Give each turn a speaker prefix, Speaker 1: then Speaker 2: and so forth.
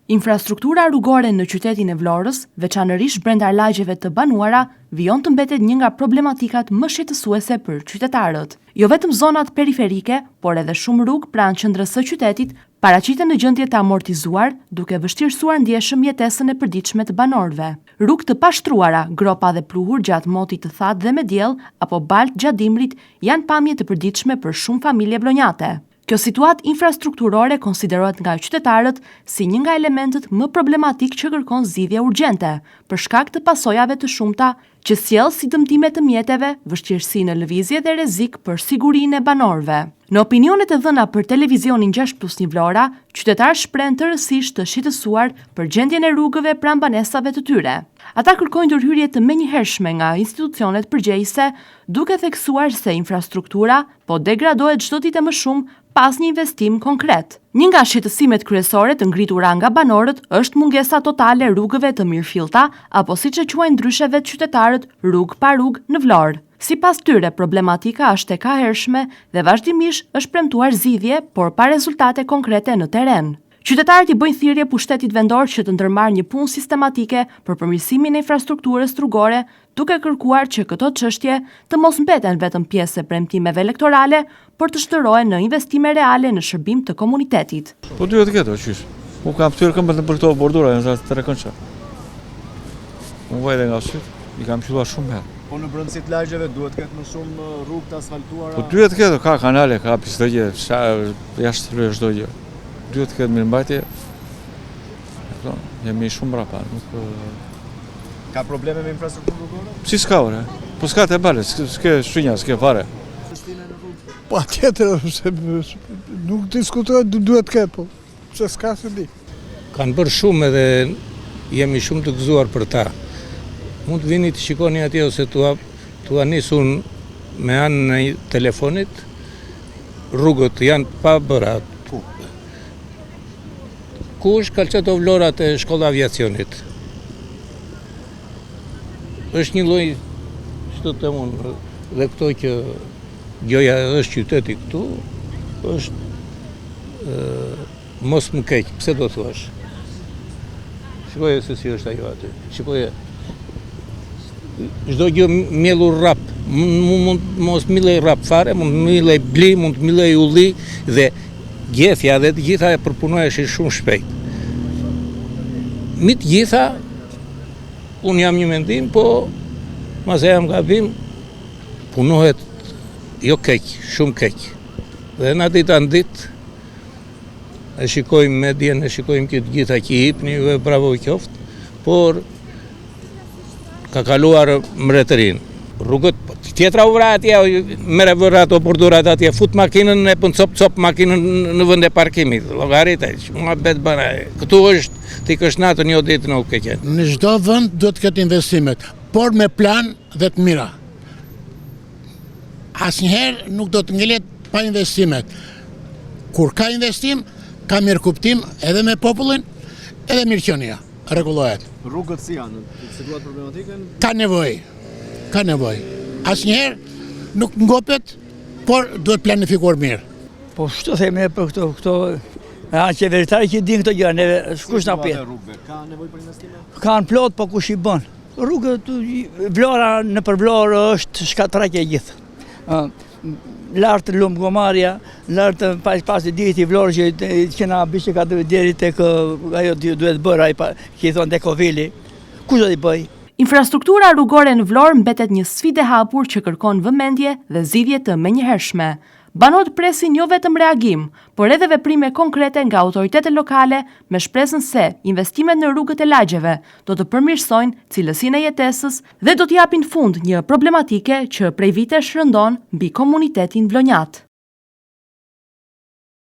Speaker 1: Infrastruktura rrugore në qytetin e Vlorës, veçanërisht brenda lagjeve të banuara, vijon të mbetet një nga problematikat më shqetësuese për qytetarët. Jo vetëm zonat periferike, por edhe shumë rrugë pranë qendrës së qytetit paraqiten në gjendje të amortizuar, duke vështirësuar ndjeshëm jetesën e përditshme të banorëve. Rrugë të pashtruara, gropa dhe pluhur gjatë motit të thatë dhe me diell, apo baltë gjatë dimrit janë pamje të përditshme për shumë familje vlonjate. Kjo situatë infrastrukturore konsiderohet nga qytetarët si një nga elementët më problematik që kërkon zgjidhje urgjente, për shkak të pasojave të shumta që sjell si dëmtime të mjeteve, vështirësi në lëvizje dhe rrezik për sigurinë e banorëve. Në opinionet e dhëna për televizionin 6+1 Vlora, qytetarë shprehen tërësisht të shqetësuar për gjendjen e rrugëve pranë banesave të tyre. Ata kërkojnë ndërhyrje të menjëhershme nga institucionet përgjegjëse, duke theksuar se infrastruktura po degradohet çdo ditë më shumë pas një investim konkret. Një nga shqetësimet kryesore të ngritura nga banorët është mungesa totale e rrugëve të mirëfillta, apo siç e quajnë ndryshe vetë qytetarët, rrugë pa rrugë në Vlorë. Sipas tyre, problematika është e kahershme dhe vazhdimisht është premtuar zgjidhje, por pa rezultate konkrete në terren. Qytetarët i bëjnë thirrje pushtetit vendor që të ndërmarrë një punë sistematike për përmirësimin e infrastrukturës rrugore, duke kërkuar që këto çështje të mos mbeten vetëm pjesë e premtimeve elektorale, por të shndërrohen në investime reale në shërbim të komunitetit.
Speaker 2: Po duhet të ketë, qysh. Unë kam thyer këmbën për këto bordura, janë të rëkëndshme. Unë vajte nga syt, i kam qelluar shumë herë.
Speaker 3: Po në brendësi të lagjeve duhet të ketë më shumë rrugë të asfaltuara.
Speaker 2: Po duhet të ketë, ka kanale, ka pistëgje, jashtë rrugë çdo gjë. Duhet të ketë mirëmbajtje. Jemi shumë mbrapa, nuk
Speaker 3: ka probleme me infrastrukturën rrugore?
Speaker 2: Si s'ka ore, po s'ka të bale, s'ke shqinja, s'ke fare.
Speaker 4: Po tjetër, nuk diskutohet, duhet të ketë, po, se s'ka se di.
Speaker 5: Kanë bërë shumë edhe jemi shumë të gëzuar për ta. Mund të vini të shikoni atje ose tua nisun me anën e telefonit, rrugët janë pa bëra. Ku është Kalçeto Vlora te shkolla aviacionit? Është një lloj, çto të them unë, dhe këto që gjoja është qyteti këtu, është mos më keq, pse do thuash? Shikoje se si është ajo aty. Shikoje. Çdo gjë mjellur rrap, mund mos millej rrap fare, mund millej bli, mund millej ulli dhe gjethja dhe të gjitha e përpunoheshin shumë shpejt. Mi të gjitha, unë jam një mendim, po mas e jam gabim, punohet jo keq, shumë keq. Dhe na ditë anë ditë, e shikojmë medjen, e shikojmë këtë gjitha që i hipni, juve bravo qoftë, por ka kaluar mbretërinë. Rrugët tjetra u vra atje, mere vërra ato bordurat atje, fut makinën e pën cop makinën në vend e parkimit. Llogaritë, mua bet bëna. Këtu është ti kësh natën jo ditë në keqe.
Speaker 4: Në çdo vend duhet të ketë investimet, por me plan dhe të mira. Asnjëherë nuk do të ngelet pa investimet. Kur ka investim, ka mirë kuptim edhe me popullin, edhe mirëqenia. Rregullohet.
Speaker 3: Rrugët si janë? Situatë problematikën?
Speaker 4: Ka nevojë. Asnjëherë nuk ngopet, por duhet planifikuar mirë.
Speaker 6: Po ç'të themi për këto qeveritarë që dinë këto gjëra, neve kush na pjet.
Speaker 3: Ka nevojë për investime?
Speaker 6: Kanë plot, po kush i bën? Rrugët Vlora nëpër Vlorë është shkatërraqe e gjithë. Lart Lumgomarja, lart pas ditë i Vlorë që na bishte ka deri tek ajo duhet bërë ai që i thon Dekovili. Kush do t'i bëj?
Speaker 1: Infrastruktura rrugore në Vlorë mbetet një sfidë e hapur që kërkon vëmendje dhe zgjidhje të menjëhershme. Banorët presin jo vetëm reagim, por edhe veprime konkrete nga autoritetet lokale me shpresën se investimet në rrugët e lagjeve do të përmirësojnë cilësinë e jetesës dhe do t'japin fund një problematike që prej vitesh rëndon mbi komunitetin vlonjat.